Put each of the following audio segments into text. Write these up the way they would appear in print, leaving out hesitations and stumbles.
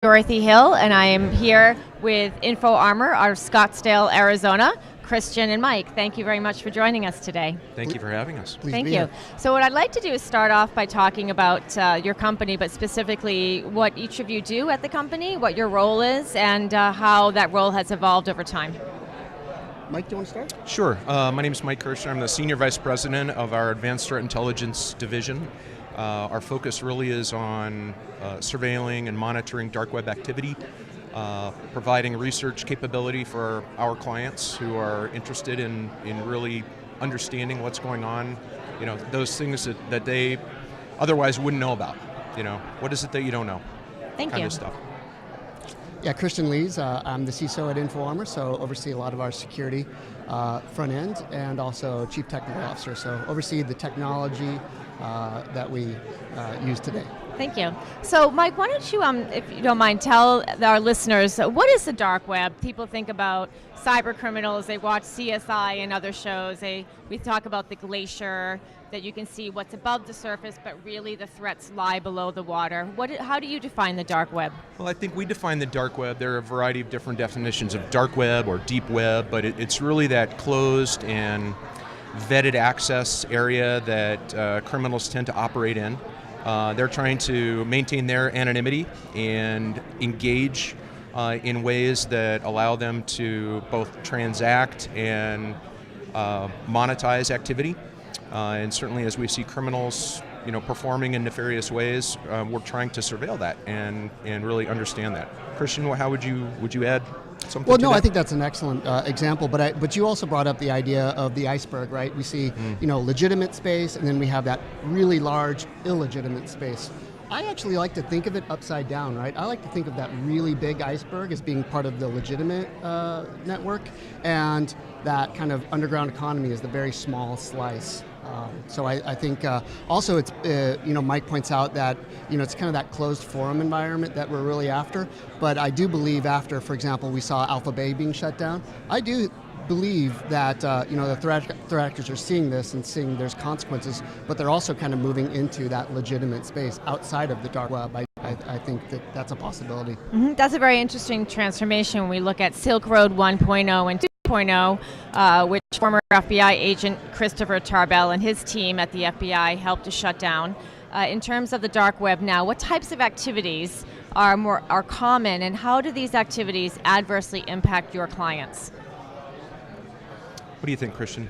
Dorothy Hill, and I am here with InfoArmor out of Scottsdale, Arizona. Christian and Mike, thank you very much for joining us today. Thank you for having us. Thank you. So what I'd like to do is start off by talking about your company, but specifically what each of you do at the company, what your role is, and how that role has evolved over time. Mike, do you want to start? Sure. My name is Mike Kirschner. I'm the Senior Vice President of our Advanced Threat Intelligence Division. Our focus really is on surveilling and monitoring dark web activity, providing research capability for our clients who are interested in really understanding what's going on, those things that they otherwise wouldn't know about. What is it that you don't know? Thank kind you. Of stuff. Yeah, Christian Lees. I'm the CISO at InfoArmor, so oversee a lot of our security front end and also Chief Technical Officer, so oversee the technology that we use today. Thank you. So, Mike, why don't you, if you don't mind, tell our listeners, what is the dark web? People think about cyber criminals, they watch CSI and other shows, we talk about the glacier, that you can see what's above the surface, but really the threats lie below the water. How do you define the dark web? Well, I think we define the dark web. There are a variety of different definitions of dark web or deep web, but it's really that closed and vetted access area that criminals tend to operate in. They're trying to maintain their anonymity and engage in ways that allow them to both transact and monetize activity. And certainly as we see criminals performing in nefarious ways, we're trying to surveil that and really understand that. Christian, how would you add something Well, to no, that? I think that's an excellent example, but you also brought up the idea of the iceberg, right? We see legitimate space, and then we have that really large illegitimate space. I actually like to think of it upside down, right? I like to think of that really big iceberg as being part of the legitimate network, and that kind of underground economy is the very small slice. So I think also it's, Mike points out that, it's kind of that closed forum environment that we're really after. But I do believe after, for example, we saw Alpha Bay being shut down, I do believe that, the threat actors are seeing this and seeing there's consequences, but they're also kind of moving into that legitimate space outside of the dark web. I think that's a possibility. Mm-hmm. That's a very interesting transformation when we look at Silk Road 1.0 and 2.0, which former FBI agent Christopher Tarbell and his team at the FBI helped to shut down. In terms of the dark web now, what types of activities are common, and how do these activities adversely impact your clients? What do you think, Christian?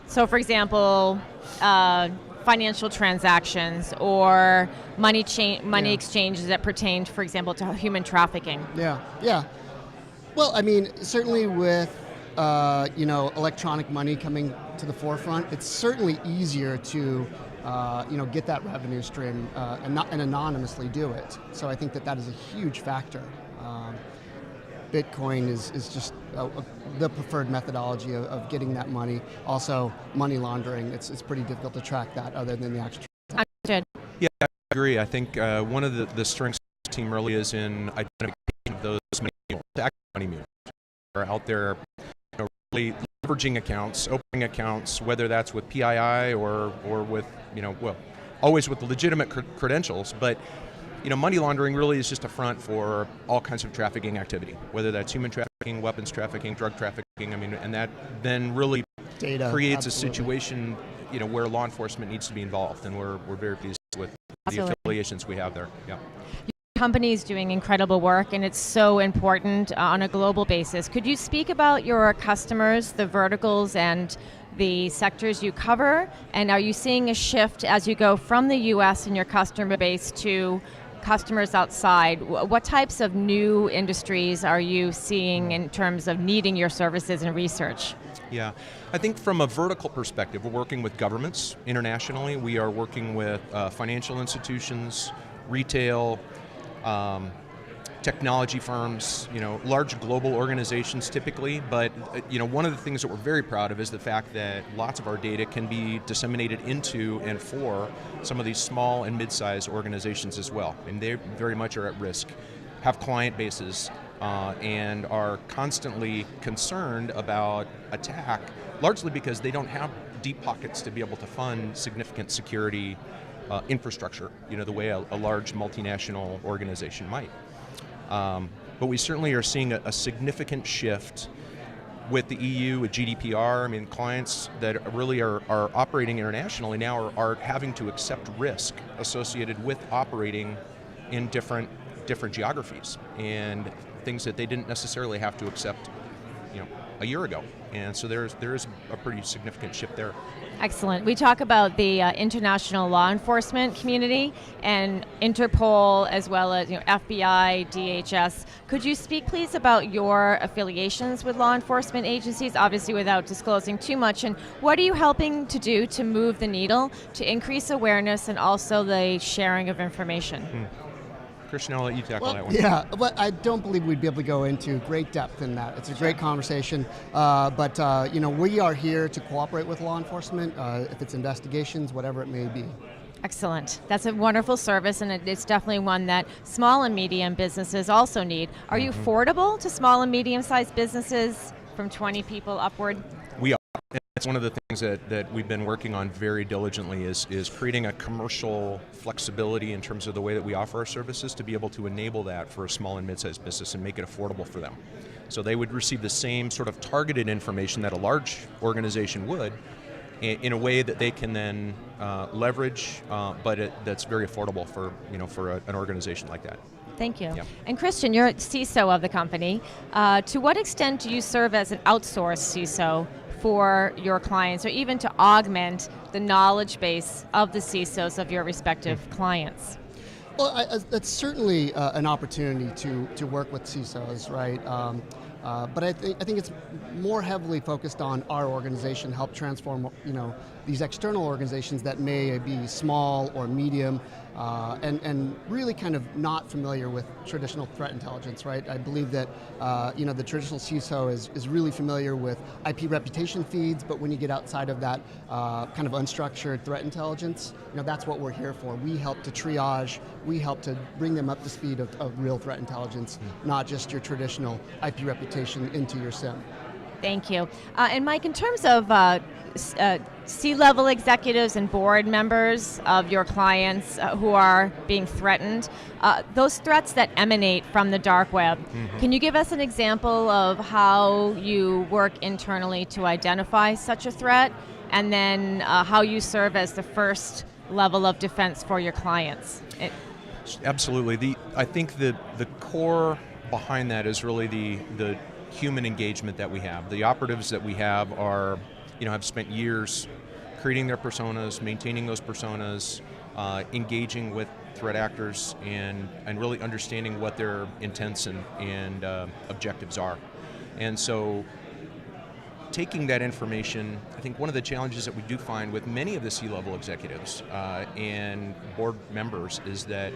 So, for example, financial transactions or money exchanges that pertain, for example, to human trafficking. Yeah. Well, I mean, certainly with electronic money coming to the forefront, it's certainly easier to get that revenue stream and anonymously do it. So I think that is a huge factor. Bitcoin is just the preferred methodology of getting that money. Also, money laundering, it's pretty difficult to track that other than the actual. Understood. Yeah, I agree. I think one of the strengths of the team really is in identification of those money mules are out there, really leveraging accounts, opening accounts, whether that's with PII or with, always with the legitimate credentials, but money laundering really is just a front for all kinds of trafficking activity, whether that's human trafficking, weapons trafficking, drug trafficking. And that then really creates a situation, where law enforcement needs to be involved, and we're very pleased with the affiliations we have there. Yeah. Your company is doing incredible work, and it's so important on a global basis. Could you speak about your customers, the verticals, and the sectors you cover? And are you seeing a shift as you go from the U.S. and your customer base to customers outside? What types of new industries are you seeing in terms of needing your services and research? Yeah, I think from a vertical perspective, we're working with governments internationally. We are working with financial institutions, retail, technology firms, large global organizations typically, but one of the things that we're very proud of is the fact that lots of our data can be disseminated into and for some of these small and mid-sized organizations as well, and they very much are at risk, have client bases, and are constantly concerned about attack, largely because they don't have deep pockets to be able to fund significant security infrastructure, the way a large multinational organization might. But we certainly are seeing a significant shift with the EU, with GDPR. I mean, clients that really are operating internationally now are having to accept risk associated with operating in different geographies, and things that they didn't necessarily have to accept a year ago. And so there is a pretty significant shift there. Excellent. We talk about the international law enforcement community and Interpol, as well as FBI, DHS. Could you speak, please, about your affiliations with law enforcement agencies, obviously without disclosing too much, and what are you helping to do to move the needle to increase awareness and also the sharing of information? Kirschner, I'll let you tackle that one. Yeah, but I don't believe we'd be able to go into great depth in that. It's a great conversation, but we are here to cooperate with law enforcement, if it's investigations, whatever it may be. Excellent. That's a wonderful service, and it's definitely one that small and medium businesses also need. Are you affordable to small and medium-sized businesses from 20 people upward? We are. It's one of the things that we've been working on very diligently is creating a commercial flexibility in terms of the way that we offer our services to be able to enable that for a small and mid-sized business and make it affordable for them. So they would receive the same sort of targeted information that a large organization would in a way that they can then leverage, but that's very affordable for an organization like that. Thank you. Yeah. And Christian, you're CISO of the company. To what extent do you serve as an outsourced CISO for your clients, or even to augment the knowledge base of the CISOs of your respective clients? Well, that's certainly an opportunity to work with CISOs, right? But I think it's more heavily focused on our organization, help transform these external organizations that may be small or medium, and really kind of not familiar with traditional threat intelligence, right? I believe that the traditional CISO is really familiar with IP reputation feeds, but when you get outside of that kind of unstructured threat intelligence, that's what we're here for. We help to triage, we help to bring them up to speed of real threat intelligence, not just your traditional IP reputation into your SIM. Thank you. And Mike, in terms of C-level executives and board members of your clients who are being threatened, those threats that emanate from the dark web, can you give us an example of how you work internally to identify such a threat, and then how you serve as the first level of defense for your clients? Absolutely. I think the core behind that is really the human engagement that we have. The operatives that we have are, have spent years creating their personas, maintaining those personas, engaging with threat actors, and really understanding what their intents and objectives are. And so taking that information, I think one of the challenges that we do find with many of the C-level executives and board members is that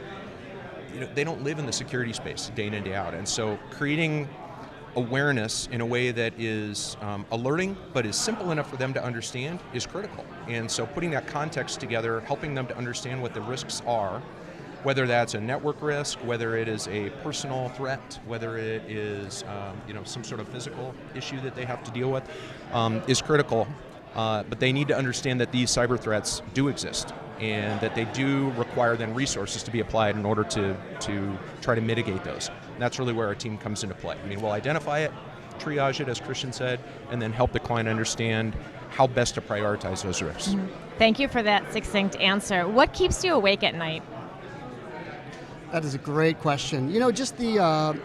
they don't live in the security space day in and day out. And so creating awareness in a way that is alerting but is simple enough for them to understand is critical. And so putting that context together, helping them to understand what the risks are, whether that's a network risk, whether it is a personal threat, whether it is some sort of physical issue that they have to deal with, is critical. But they need to understand that these cyber threats do exist, and that they do require then resources to be applied in order to try to mitigate those. And that's really where our team comes into play. I mean, we'll identify it, triage it, as Christian said, and then help the client understand how best to prioritize those risks. Thank you for that succinct answer. What keeps you awake at night? That is a great question. Just the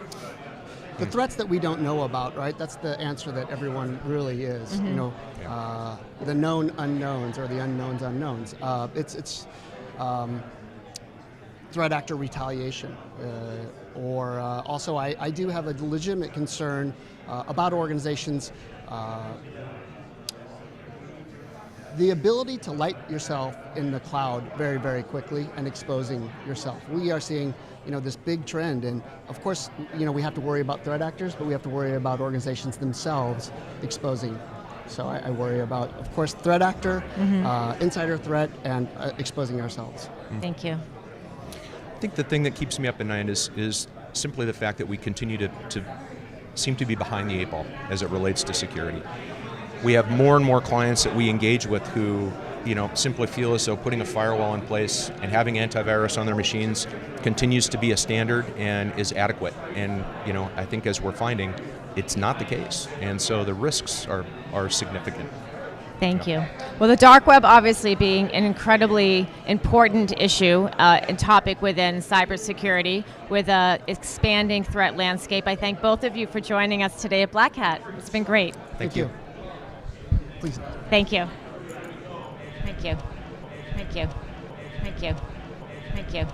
threats that we don't know about, right? That's the answer that everyone really is. The known unknowns, or the unknowns unknowns. It's threat actor retaliation, or also I do have a legitimate concern about organizations. The ability to light yourself in the cloud very, very quickly and exposing yourself. We are seeing, this big trend, and of course, we have to worry about threat actors, but we have to worry about organizations themselves exposing. So I worry about, of course, threat actor, insider threat, and exposing ourselves. Thank you. I think the thing that keeps me up at night is simply the fact that we continue to seem to be behind the eight ball as it relates to security. We have more and more clients that we engage with who simply feel as though putting a firewall in place and having antivirus on their machines continues to be a standard and is adequate. And I think as we're finding, it's not the case. And so the risks are significant. Thank you. Well, the dark web obviously being an incredibly important issue and topic within cybersecurity with an expanding threat landscape. I thank both of you for joining us today at Black Hat. It's been great. Thank you. Please. Thank you. Thank you. Thank you. Thank you. Thank you.